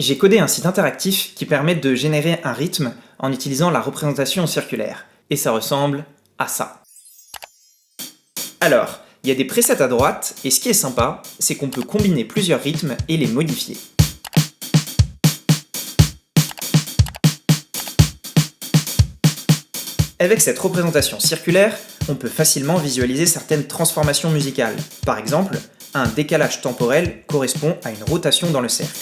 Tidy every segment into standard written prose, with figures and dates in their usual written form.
J'ai codé un site interactif qui permet de générer un rythme en utilisant la représentation circulaire. Et ça ressemble à ça. Alors, il y a des presets à droite, et ce qui est sympa, c'est qu'on peut combiner plusieurs rythmes et les modifier. Avec cette représentation circulaire, on peut facilement visualiser certaines transformations musicales. Par exemple, un décalage temporel correspond à une rotation dans le cercle.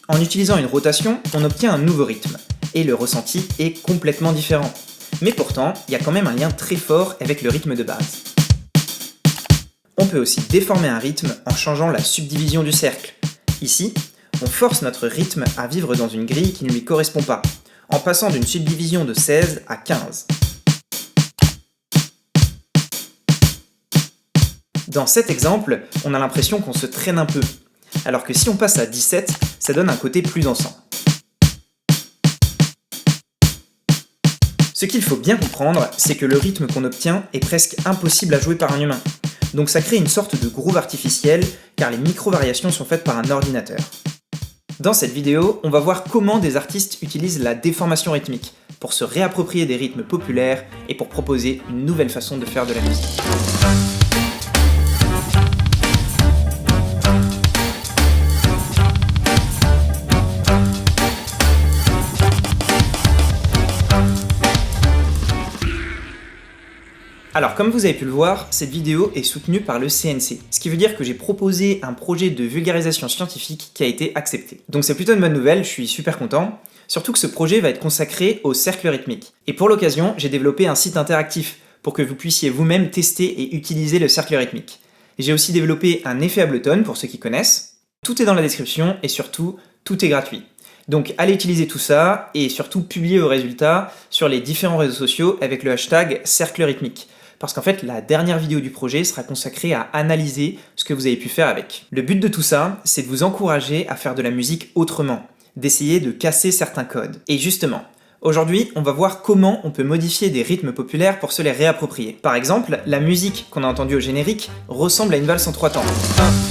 En utilisant une rotation, on obtient un nouveau rythme, et le ressenti est complètement différent. Mais pourtant, il y a quand même un lien très fort avec le rythme de base. On peut aussi déformer un rythme en changeant la subdivision du cercle. Ici, on force notre rythme à vivre dans une grille qui ne lui correspond pas, en passant d'une subdivision de 16 à 15. Dans cet exemple, on a l'impression qu'on se traîne un peu, alors que si on passe à 17, ça donne un côté plus dansant. Ce qu'il faut bien comprendre, c'est que le rythme qu'on obtient est presque impossible à jouer par un humain. Donc ça crée une sorte de groove artificiel, car les micro-variations sont faites par un ordinateur. Dans cette vidéo, on va voir comment des artistes utilisent la déformation rythmique pour se réapproprier des rythmes populaires et pour proposer une nouvelle façon de faire de la musique. Alors comme vous avez pu le voir, cette vidéo est soutenue par le CNC, ce qui veut dire que j'ai proposé un projet de vulgarisation scientifique qui a été accepté. Donc c'est plutôt une bonne nouvelle, je suis super content, surtout que ce projet va être consacré au cercle rythmique. Et pour l'occasion, j'ai développé un site interactif pour que vous puissiez vous-même tester et utiliser le cercle rythmique. J'ai aussi développé un effet Ableton pour ceux qui connaissent. Tout est dans la description et surtout, tout est gratuit. Donc allez utiliser tout ça et surtout publier vos résultats sur les différents réseaux sociaux avec le hashtag cercle rythmique. Parce qu'en fait, la dernière vidéo du projet sera consacrée à analyser ce que vous avez pu faire avec. Le but de tout ça, c'est de vous encourager à faire de la musique autrement, d'essayer de casser certains codes. Et justement, aujourd'hui, on va voir comment on peut modifier des rythmes populaires pour se les réapproprier. Par exemple, la musique qu'on a entendue au générique ressemble à une valse en 3 temps.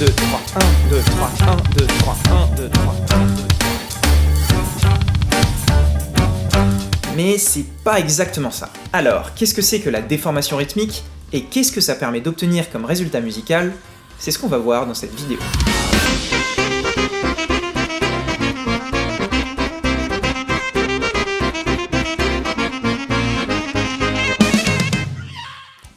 1, 2, 3, 1, 2, 3, 1, 2, 3, 1, 2, 3, 1, 2, 3. Mais c'est pas exactement ça. Alors, qu'est-ce que c'est que la déformation rythmique et qu'est-ce que ça permet d'obtenir comme résultat musical? C'est ce qu'on va voir dans cette vidéo.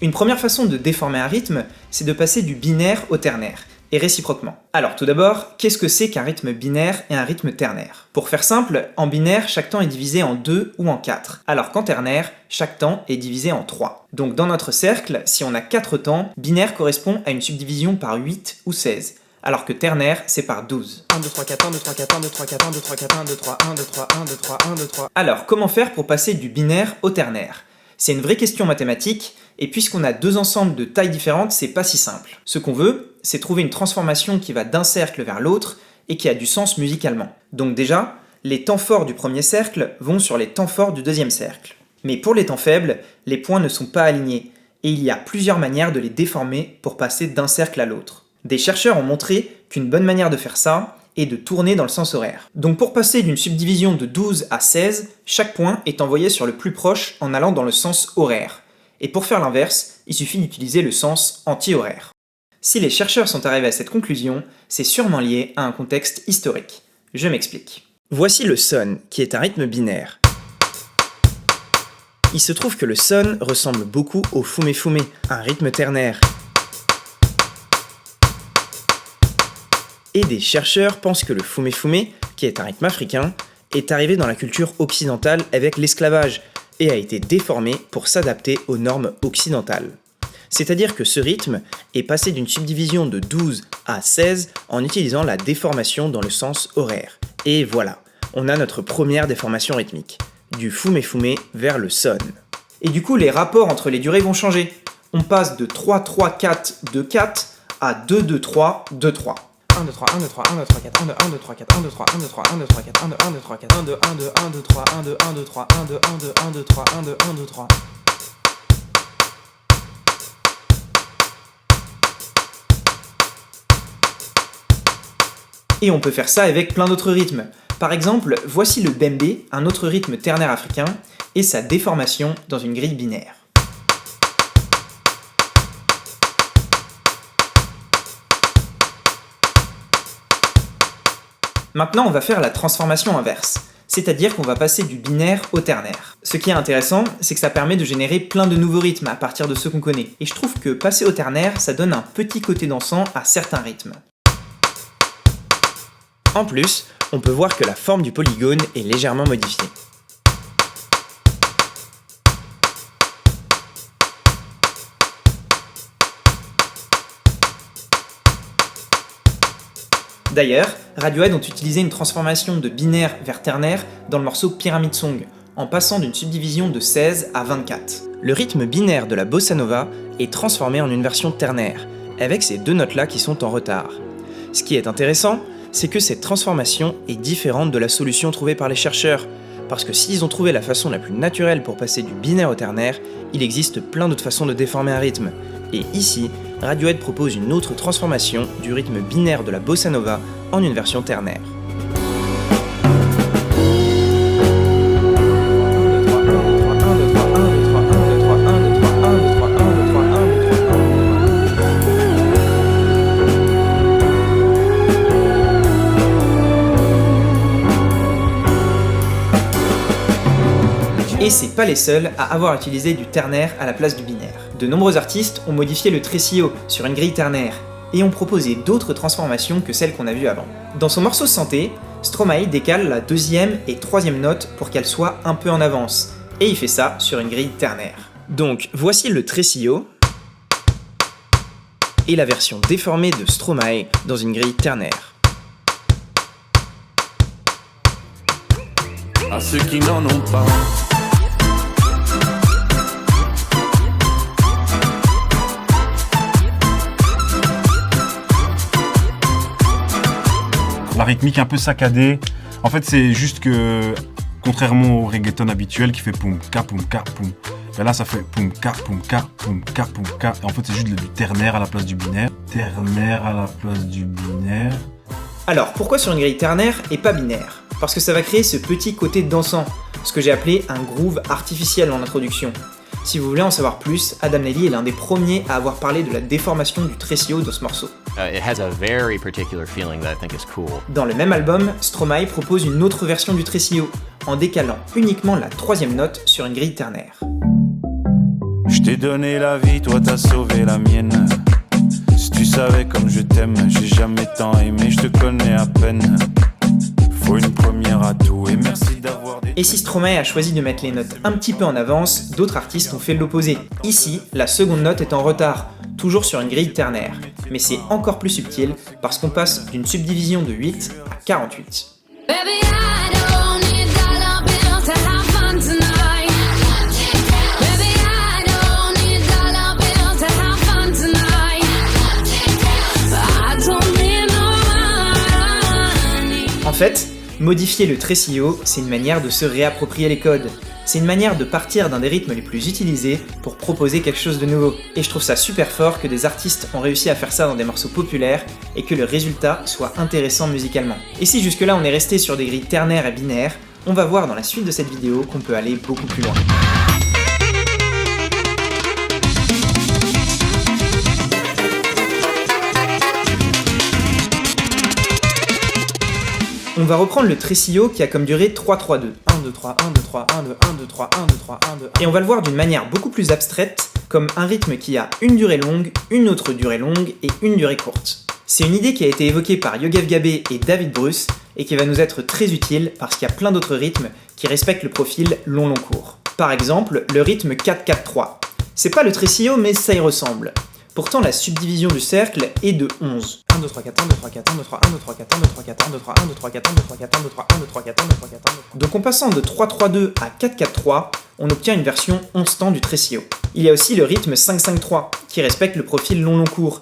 Une première façon de déformer un rythme, c'est de passer du binaire au ternaire, et réciproquement. Alors tout d'abord, qu'est-ce que c'est qu'un rythme binaire et un rythme ternaire? Pour faire simple, en binaire, chaque temps est divisé en 2 ou en 4, alors qu'en ternaire, chaque temps est divisé en 3. Donc dans notre cercle, si on a 4 temps, binaire correspond à une subdivision par 8 ou 16. Alors que ternaire, c'est par 12. 1, 2, 3, 4, 1, 2, 3, 4, 1, 2, 3, 4, 1, 2, 3, 4, 1, 2, 3, 1, 2, 3, 1, 2, 3, 1, 2, 3. Alors, comment faire pour passer du binaire au ternaire? C'est une vraie question mathématique, et puisqu'on a deux ensembles de tailles différentes, c'est pas si simple. Ce qu'on veut, c'est trouver une transformation qui va d'un cercle vers l'autre et qui a du sens musicalement. Donc déjà, les temps forts du premier cercle vont sur les temps forts du deuxième cercle. Mais pour les temps faibles, les points ne sont pas alignés, et il y a plusieurs manières de les déformer pour passer d'un cercle à l'autre. Des chercheurs ont montré qu'une bonne manière de faire ça est de tourner dans le sens horaire. Donc pour passer d'une subdivision de 12 à 16, chaque point est envoyé sur le plus proche en allant dans le sens horaire. Et pour faire l'inverse, il suffit d'utiliser le sens anti-horaire. Si les chercheurs sont arrivés à cette conclusion, c'est sûrement lié à un contexte historique. Je m'explique. Voici le son, qui est un rythme binaire. Il se trouve que le son ressemble beaucoup au fume-fume, un rythme ternaire. Et des chercheurs pensent que le fume-fume, qui est un rythme africain, est arrivé dans la culture occidentale avec l'esclavage et a été déformé pour s'adapter aux normes occidentales. C'est-à-dire que ce rythme est passé d'une subdivision de 12 à 16 en utilisant la déformation dans le sens horaire. Et voilà, on a notre première déformation rythmique, du fume-fume vers le son. Et du coup, les rapports entre les durées vont changer. On passe de 3-3-4-2-4 à 2-2-3-2-3. 1, 2, 3, 1, 2, 3, 1, 2, 3, 4, 1, 2, 1, 2, 3, 4, 1, 2, 3, 1, 2, 3, 1, 2, 3, 4, 1, 2, 1, 2, 3, 4, 1, 2, 1, 2, 1, 2, 3, 1, 2, 1, 2, 3, 1, 2, 1, 2, 1, 2, 3, 1, 2, 1, 2, 3. Et on peut faire ça avec plein d'autres rythmes. Par exemple, voici le bembé, un autre rythme ternaire africain, et sa déformation dans une grille binaire. Maintenant, on va faire la transformation inverse, c'est-à-dire qu'on va passer du binaire au ternaire. Ce qui est intéressant, c'est que ça permet de générer plein de nouveaux rythmes à partir de ceux qu'on connaît. Et je trouve que passer au ternaire, ça donne un petit côté dansant à certains rythmes. En plus, on peut voir que la forme du polygone est légèrement modifiée. D'ailleurs, Radiohead ont utilisé une transformation de binaire vers ternaire dans le morceau Pyramid Song, en passant d'une subdivision de 16 à 24. Le rythme binaire de la bossa nova est transformé en une version ternaire, avec ces deux notes-là qui sont en retard. Ce qui est intéressant, c'est que cette transformation est différente de la solution trouvée par les chercheurs, parce que s'ils ont trouvé la façon la plus naturelle pour passer du binaire au ternaire, il existe plein d'autres façons de déformer un rythme. Et ici, Radiohead propose une autre transformation du rythme binaire de la bossa nova en une version ternaire. Et c'est pas les seuls à avoir utilisé du ternaire à la place du binaire. De nombreux artistes ont modifié le tresillo sur une grille ternaire et ont proposé d'autres transformations que celles qu'on a vues avant. Dans son morceau Santé, Stromae décale la deuxième et troisième note pour qu'elles soient un peu en avance, et il fait ça sur une grille ternaire. Donc voici le tresillo et la version déformée de Stromae dans une grille ternaire. À ceux qui n'en ont pas. La rythmique un peu saccadée. En fait, c'est juste que, contrairement au reggaeton habituel qui fait poum ka poum ka poum, ben là ça fait poum ka poum ka poum ka poum ka. Et en fait, c'est juste du ternaire à la place du binaire. Ternaire à la place du binaire. Alors, pourquoi sur une grille ternaire et pas binaire ? Parce que ça va créer ce petit côté dansant, ce que j'ai appelé un groove artificiel en introduction. Si vous voulez en savoir plus, Adam Lely est l'un des premiers à avoir parlé de la déformation du tresillo dans ce morceau. It has a very particular feeling that I think is cool. Dans le même album, Stromae propose une autre version du tresillo, en décalant uniquement la troisième note sur une grille ternaire. Je t'ai donné la vie, toi t'as sauvé la mienne. Si tu savais comme je t'aime, j'ai jamais tant aimé, je te connais à peine. Faut une première à tout et merci d'avoir des... Et si Stromae a choisi de mettre les notes un petit peu en avance, d'autres artistes ont fait l'opposé. Ici, la seconde note est en retard, toujours sur une grille ternaire. Mais c'est encore plus subtil parce qu'on passe d'une subdivision de 8 à 48. En fait, modifier le tresillo, c'est une manière de se réapproprier les codes. C'est une manière de partir d'un des rythmes les plus utilisés pour proposer quelque chose de nouveau. Et je trouve ça super fort que des artistes ont réussi à faire ça dans des morceaux populaires et que le résultat soit intéressant musicalement. Et si jusque-là on est resté sur des grilles ternaires et binaires, on va voir dans la suite de cette vidéo qu'on peut aller beaucoup plus loin. On va reprendre le tresillo qui a comme durée 3-3-2. 1, 2, 3, 1, 2, 3, 1, 2, 1, 2, 3, 1, 2, 3, 1, 2, 1. Et on va le voir d'une manière beaucoup plus abstraite, comme un rythme qui a une durée longue, une autre durée longue et une durée courte. C'est une idée qui a été évoquée par Yogev Gabé et David Bruce et qui va nous être très utile parce qu'il y a plein d'autres rythmes qui respectent le profil long-long-court. Par exemple, le rythme 4-4-3. C'est pas le tresillo mais ça y ressemble. Pourtant, la subdivision du cercle est de 11. 1, 2, 3, 4, 1, 2, 3, 4, 1, 2, 3, 1, 2, 3, 4, 1, 2, 3, 4, 1, 2, 3, 1, 2, 3, 4, 1, 2, 3, 4, 1, 2, 3, 1, 2, 3, 4, 1, 2, 3, 4, 1, 2, 3. Donc en passant de 3-3-2 à 4-4-3, on obtient une version 11 temps du tresillo. Il y a aussi le rythme 5-5-3, qui respecte le profil long-long-court,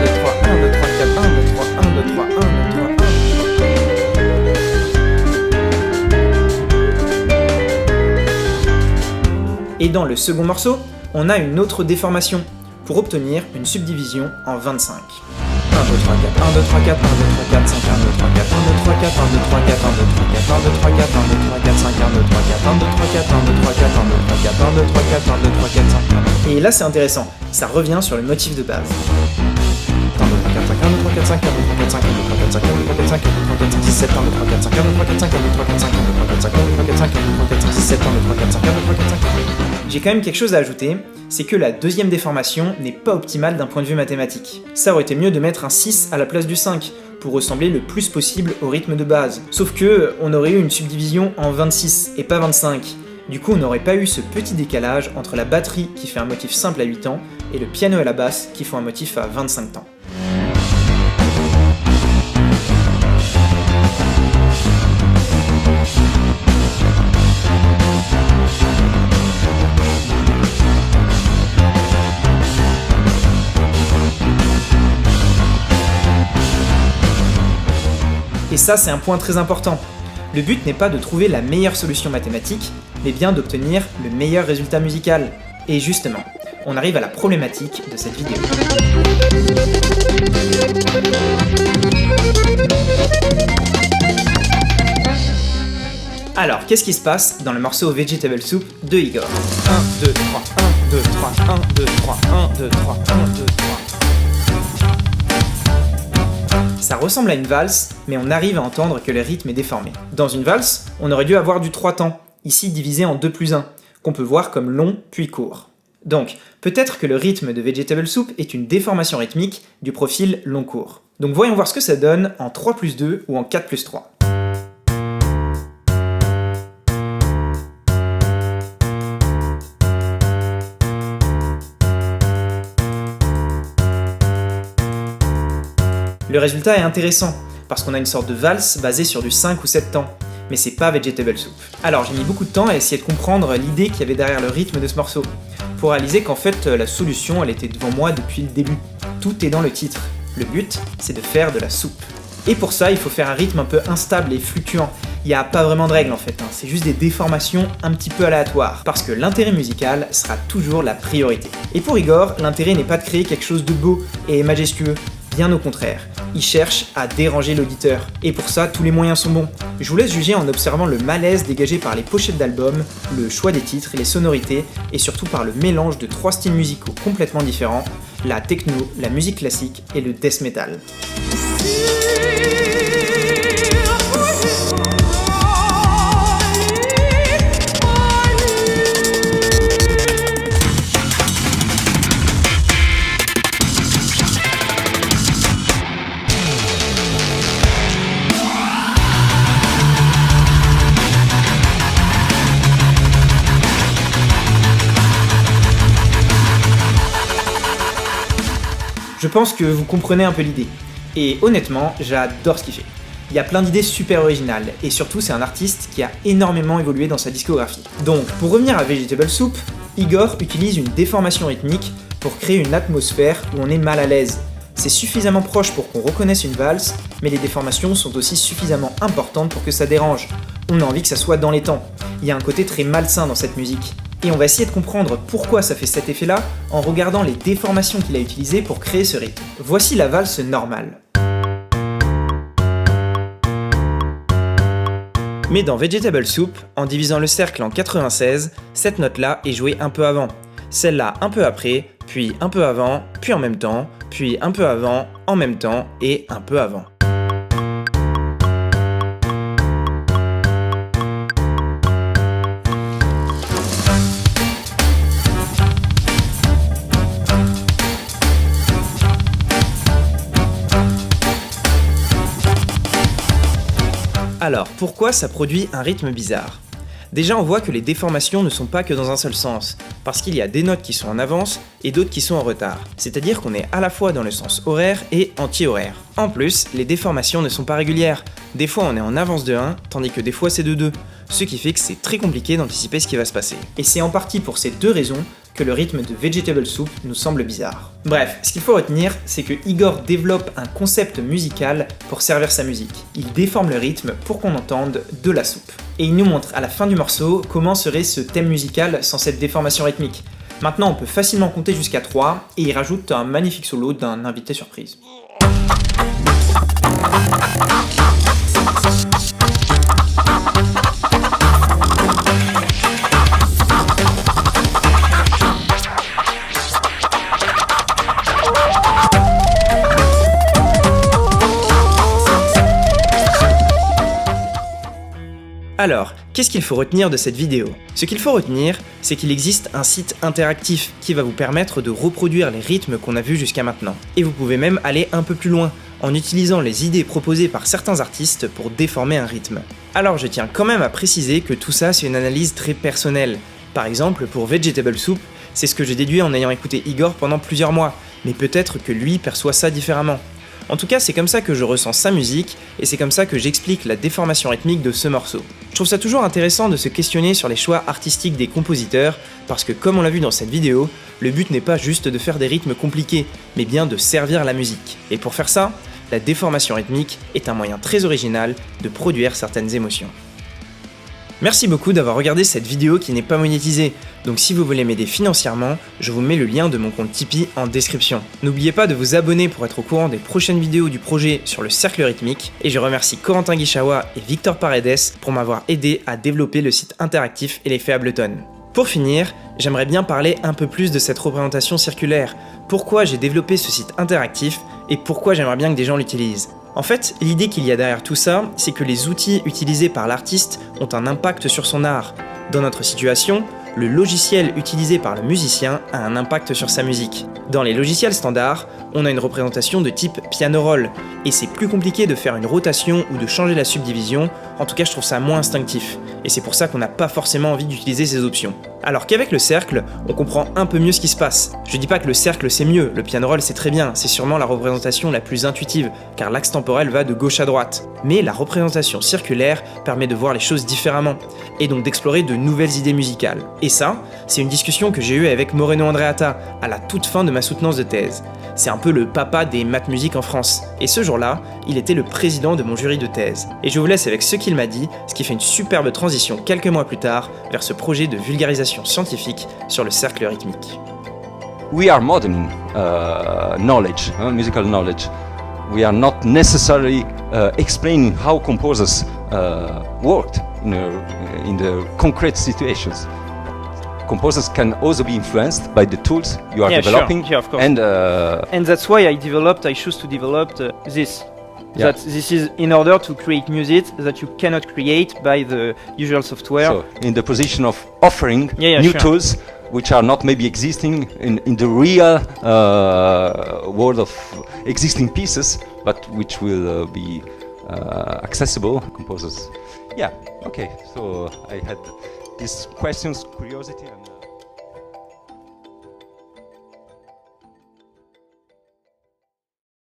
2, 3, 1, 2, 3, 4, 1, 2, 3, 1, 2, 3, 1, 2, 3, 1. Et dans le second morceau, on a une autre déformation pour obtenir une subdivision en 25. 1, 2, 3, 4, 1, 2, 3, 4, 1, 2, 3, 4, 5, 1, 2, 3, 4, 1, 2, 3, 4, 1, 2, 3, 4, 1, 2, 3, 4, 1, 2, 3, 4, 1, 2, 3, 4, 5, 1, 2, 3, 4, 1, 2, 3, 4, 1, 2, 3, 4, 1, 2, 3, 4, 1, 2, 3, 4, 1, 2, 3, 4, 5. Et là c'est intéressant, ça revient sur le motif de base. 1, 2, 3, 4, 5, 1, 2, 3, 4, 5, 1, 2, 3, 4, 5, 1, 2, 3, 4, 5, 1, 2, 3, 4, 5, 1, 2, 3, 4, 5, 6, 7, 1, 2, 3, 4, 5, 1, 2, 3, 4, 5, 1, 2, 3, 4, 5, 1, 2, 3, 4, 5, 1, 2, 3, 4, 5, 1, 2, 3, 4, 5, 6, 7, 1, 2, 3, 4, 5, 1, 2, 3, 4, 5. J'ai quand même quelque chose à ajouter, c'est que la deuxième déformation n'est pas optimale d'un point de vue mathématique. Ça aurait été mieux de mettre un 6 à la place du 5, pour ressembler le plus possible au rythme de base. Sauf que, on aurait eu une subdivision en 26 et pas 25. Du coup, on n'aurait pas eu ce petit décalage entre la batterie qui fait un motif simple à 8 temps et le piano et la basse qui font un motif à 25 temps. Et ça, c'est un point très important. Le but n'est pas de trouver la meilleure solution mathématique, mais bien d'obtenir le meilleur résultat musical. Et justement, on arrive à la problématique de cette vidéo. Alors, qu'est-ce qui se passe dans le morceau Vegetable Soup de Igor ? 1, 2, 3, 1, 2, 3, 1, 2, 3, 1, 2, 3, 1, 2, 3. Ça ressemble à une valse, mais on arrive à entendre que le rythme est déformé. Dans une valse, on aurait dû avoir du 3 temps, ici divisé en 2+1, qu'on peut voir comme long puis court. Donc, peut-être que le rythme de Vegetable Soup est une déformation rythmique du profil long-court. Donc voyons voir ce que ça donne en 3+2 ou en 4+3. Le résultat est intéressant, parce qu'on a une sorte de valse basée sur du 5 ou 7 temps, mais c'est pas Vegetable Soup. Alors j'ai mis beaucoup de temps à essayer de comprendre l'idée qu'il y avait derrière le rythme de ce morceau, pour réaliser qu'en fait la solution elle était devant moi depuis le début. Tout est dans le titre. Le but, c'est de faire de la soupe. Et pour ça, il faut faire un rythme un peu instable et fluctuant. Il n'y a pas vraiment de règles en fait, c'est juste des déformations un petit peu aléatoires, parce que l'intérêt musical sera toujours la priorité. Et pour Igor, l'intérêt n'est pas de créer quelque chose de beau et majestueux, bien au contraire. Il cherche à déranger l'auditeur, et pour ça, tous les moyens sont bons. Je vous laisse juger en observant le malaise dégagé par les pochettes d'albums, le choix des titres, les sonorités, et surtout par le mélange de 3 styles musicaux complètement différents, la techno, la musique classique et le death metal. Je pense que vous comprenez un peu l'idée. Et honnêtement, j'adore ce qu'il fait. Il y a plein d'idées super originales, et surtout c'est un artiste qui a énormément évolué dans sa discographie. Donc, pour revenir à Vegetable Soup, Igor utilise une déformation rythmique pour créer une atmosphère où on est mal à l'aise. C'est suffisamment proche pour qu'on reconnaisse une valse, mais les déformations sont aussi suffisamment importantes pour que ça dérange. On a envie que ça soit dans les temps. Il y a un côté très malsain dans cette musique. Et on va essayer de comprendre pourquoi ça fait cet effet-là en regardant les déformations qu'il a utilisées pour créer ce rythme. Voici la valse normale. Mais dans Vegetable Soup, en divisant le cercle en 96, cette note-là est jouée un peu avant. Celle-là un peu après, puis un peu avant, puis en même temps, puis un peu avant, en même temps et un peu avant. Alors, pourquoi ça produit un rythme bizarre ? Déjà, on voit que les déformations ne sont pas que dans un seul sens, parce qu'il y a des notes qui sont en avance et d'autres qui sont en retard. C'est-à-dire qu'on est à la fois dans le sens horaire et anti-horaire. En plus, les déformations ne sont pas régulières. Des fois on est en avance de 1, tandis que des fois c'est de 2, ce qui fait que c'est très compliqué d'anticiper ce qui va se passer. Et c'est en partie pour ces deux raisons que le rythme de Vegetable Soup nous semble bizarre. Bref, ce qu'il faut retenir, c'est que Igor développe un concept musical pour servir sa musique. Il déforme le rythme pour qu'on entende de la soupe. Et il nous montre à la fin du morceau comment serait ce thème musical sans cette déformation rythmique. Maintenant on peut facilement compter jusqu'à 3 et il rajoute un magnifique solo d'un invité surprise. Alors, qu'est-ce qu'il faut retenir de cette vidéo ? Ce qu'il faut retenir, c'est qu'il existe un site interactif qui va vous permettre de reproduire les rythmes qu'on a vus jusqu'à maintenant. Et vous pouvez même aller un peu plus loin, en utilisant les idées proposées par certains artistes pour déformer un rythme. Alors je tiens quand même à préciser que tout ça c'est une analyse très personnelle. Par exemple, pour Vegetable Soup, c'est ce que j'ai déduit en ayant écouté Igor pendant plusieurs mois, mais peut-être que lui perçoit ça différemment. En tout cas, c'est comme ça que je ressens sa musique, et c'est comme ça que j'explique la déformation rythmique de ce morceau. Je trouve ça toujours intéressant de se questionner sur les choix artistiques des compositeurs, parce que comme on l'a vu dans cette vidéo, le but n'est pas juste de faire des rythmes compliqués, mais bien de servir la musique. Et pour faire ça, la déformation rythmique est un moyen très original de produire certaines émotions. Merci beaucoup d'avoir regardé cette vidéo qui n'est pas monétisée, donc si vous voulez m'aider financièrement, je vous mets le lien de mon compte Tipeee en description. N'oubliez pas de vous abonner pour être au courant des prochaines vidéos du projet sur le cercle rythmique, et je remercie Corentin Guichawa et Victor Paredes pour m'avoir aidé à développer le site interactif et l'effet Ableton. Pour finir, j'aimerais bien parler un peu plus de cette représentation circulaire, pourquoi j'ai développé ce site interactif et pourquoi j'aimerais bien que des gens l'utilisent. En fait, l'idée qu'il y a derrière tout ça, c'est que les outils utilisés par l'artiste ont un impact sur son art. Dans notre situation, le logiciel utilisé par le musicien a un impact sur sa musique. Dans les logiciels standards, on a une représentation de type piano roll, et c'est plus compliqué de faire une rotation ou de changer la subdivision, en tout cas je trouve ça moins instinctif, et c'est pour ça qu'on n'a pas forcément envie d'utiliser ces options. Alors qu'avec le cercle, on comprend un peu mieux ce qui se passe. Je dis pas que le cercle c'est mieux, le piano roll c'est très bien, c'est sûrement la représentation la plus intuitive, car l'axe temporel va de gauche à droite. Mais la représentation circulaire permet de voir les choses différemment, et donc d'explorer de nouvelles idées musicales. Et ça, c'est une discussion que j'ai eue avec Moreno Andreatta, à la toute fin de ma soutenance de thèse. C'est un peu le papa des maths musique en France, et ce jour-là, il était le président de mon jury de thèse. Et je vous laisse avec ce qu'il m'a dit, ce qui fait une superbe transition quelques mois plus tard vers ce projet de vulgarisation scientifique sur le cercle rythmique. We are modeling knowledge, musical knowledge. We are not necessarily explaining how composers worked in the concrete situations. Composers can also be influenced by the tools you are developing, sure, of course. And that's why I choose to develop this. Yeah. That this is in order to create music that you cannot create by the usual software. so in the position of offering Yeah, new sure. tools which are not maybe existing in the real world of existing pieces, but which will be accessible to composers. Yeah, okay, so I had these questions, curiosity, and